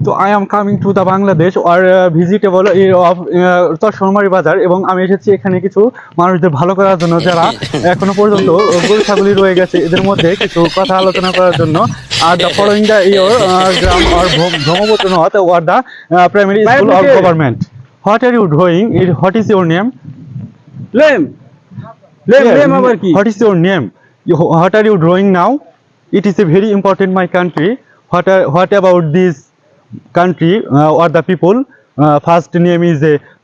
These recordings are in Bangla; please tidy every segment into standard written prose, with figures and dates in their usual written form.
So I am coming to the Bangladesh or visitable of চরসনমারি বাজার এবং আমি এসেছি এখানে কিছু মানুষদের ভালো করার জন্য যারা এখনো পর্যন্ত গরু ছাগলি রয়ে গেছে এদের মধ্যে কিছু কথা আলোচনা করার জন্য আর the following the your gram or Brahmaputra North or the primary school of government. What are you doing? What is your name? Name আবার কি? What is your name? What are you drawing now? It is a very important my country. What about this country or the people? First name is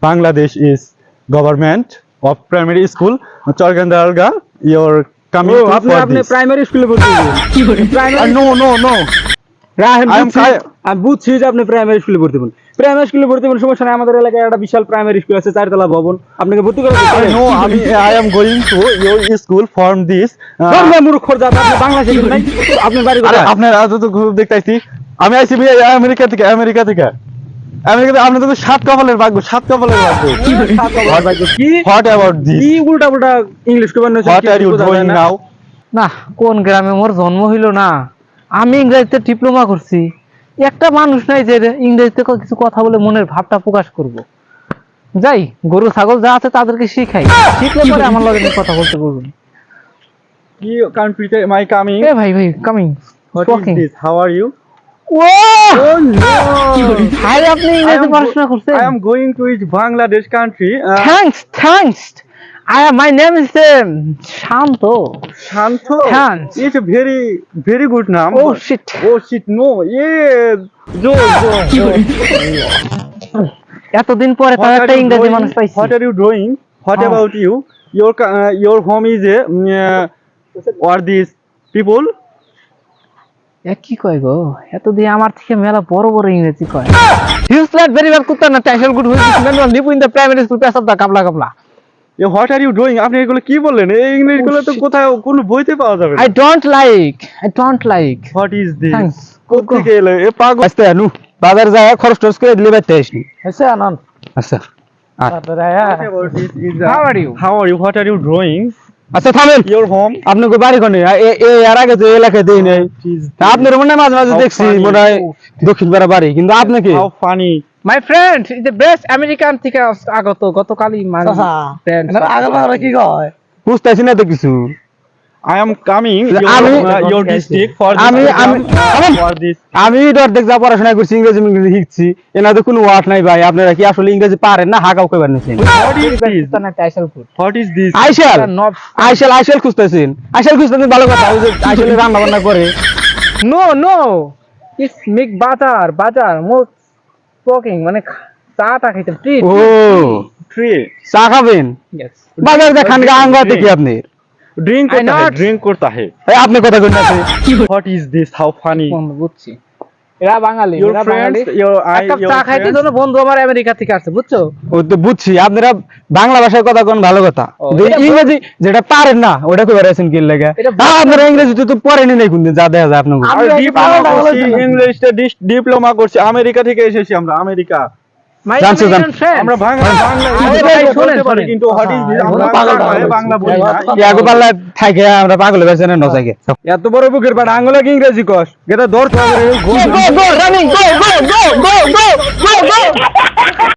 Bangladesh is government of primary school. Chorgandalga, you're coming to আপনি for this. প্রাইমারি স্কুলে ভর্তি হবেন। No. আমি বুঝছি যে আপনি প্রাইমারি স্কুলে ভর্তি হবেন। প্রাইমারি স্কুলে ভর্তি হবেন সমস্যা নাই, আমাদের এলাকায় একটা বিশাল প্রাইমারি স্কুল আছে, 4 তলা ভবন, আপনাকে ভর্তি করা হবে। No, I am going to your school from this. মূর্খর জাত, আপনি বাংলা শিখেন নাই, আপনি বাড়ি কোথায়? আপনার তো খুব দেখতেছি আমি আইছি আমেরিকা থেকে আমেরিকাতে আপনি তো 7 কপালের ভাগ্য কি What about this? কি উল্টা পুল্টা ইংলিশ কবেন? What are you doing now? না, কোন গ্রামে মোর জন্ম হইল না, আমি ইংরেজিতে ডিপ্লোমা করছি। একটা মানুষ নাই যে ইংরেজিতে কিছু কথা বলে মনের ভাবটা প্রকাশ করব। যাই, গরু ছাগল যা আছে তাদেরকে শিখাই, শিখলে পরে আমার লগে কথা বলতে বলবেন। কি কান্ট্রিতে মাই কামিং? এ ভাই coming. What is this? How are you? Oh no! ভাই, আপনি ইংরেজি পড়াশোনা করছেন? I am going to Bangladesh country. Thanks. My name is Shanto. Shanto? Hans. It's a very good name. Oh shit. No. Yeah. এতদিন পরে তার একটা ইংরেজি মানুষ পাইছি। What are you doing? What about you? Your home is or these people? কি কয় গো, এতদিন আমার থেকে মেলা বড় ইংরেজি কয়। হিউজল্যান্ড ভেরি ওয়েল কুত্তা না টাইটেল গুড হইছে manual leave in the primary school পেছাব দা কাবলা। What are you doing? আপনি এগুলো কি বললেন? এই ইংলিশ গুলো তো কোথাও কোনো বইতে পাওয়া যাবে না। I don't like. What is this? Thanks. কোত্থেকে এলো এ পাগল? আস্তে আনু বাজার যায় খরচ টরচ করে দিলে বাইতে আসনি। আচ্ছা আনন্দ। আচ্ছা How are you? What are you drawing? আচ্ছা থামেন, Your home? আপনি কই বাড়ি কোনে? এর আগে তো এলাকায় দেই নাই। আপনার মনে হয় মাঝে How দেখছি funny. মনে হয় দক্ষিণ পাড়া বাড়ি, কিন্তু আপনি কি? How funny. My friend is the best American থেকে আগত গতকালই মানে ফ্রেন্ড। আগলা কি কয়? বুঝতাছি না তো কিছু। I am coming your district for this. আমি অর্ধেক যা পড়াশোনা করছি ইংরেজি শিখছি, এনাদের কোনো ওয়ার্ড নাই ভাই। আপনারা কি আসলে ইংরেজি পারেন না হাকাও কইবার নিছেন? What is this? আইসেল খুঁজতেছেন ভালো কথা। ওই যে আইসেলের রান্না বান্না করে। No. It's make butter. More talking মানে চাটা খাইতে ট্রিট। ও Tree. চা খাবেন? Yes. বাজার দেখান আঙ্গাতে কি আপনি? Drink করতা হে। এই আপনি কথা কইন আছে। What is this? How funny. বুঝছি, এরা বাঙালি। Your friends, your চা খাইতে জন্য বন্ধু আমার আমেরিকা থেকে আসছে, বুঝছো? ও তো বুঝছি, আপনারা বাংলা ভাষায় কথা কোন ভালো কথা, ইংরেজি যেটা পারেন না ওটা কইবার আছেন কি লাগা? আপনারা ইংরেজি তো পড়েনি নাই কোনদিন, যা দেখা যায় আপনাকে। ইংলিশে ডিপ্লোমা করছি, আমেরিকা থেকে এসেছি আমরা। আমেরিকা জানছো আমরা বাংলা বলতে পারি, কিন্তু what is this? আমরা বাংলা বলি না। ইয়াগো পাল্লা থাকে আমরা পাগল হয়ে যাচ্ছি না নজাকে। এত বড় বুকের পাড়া আঙ্গুলে কি ইংরেজি কস? গেটা ধর তো।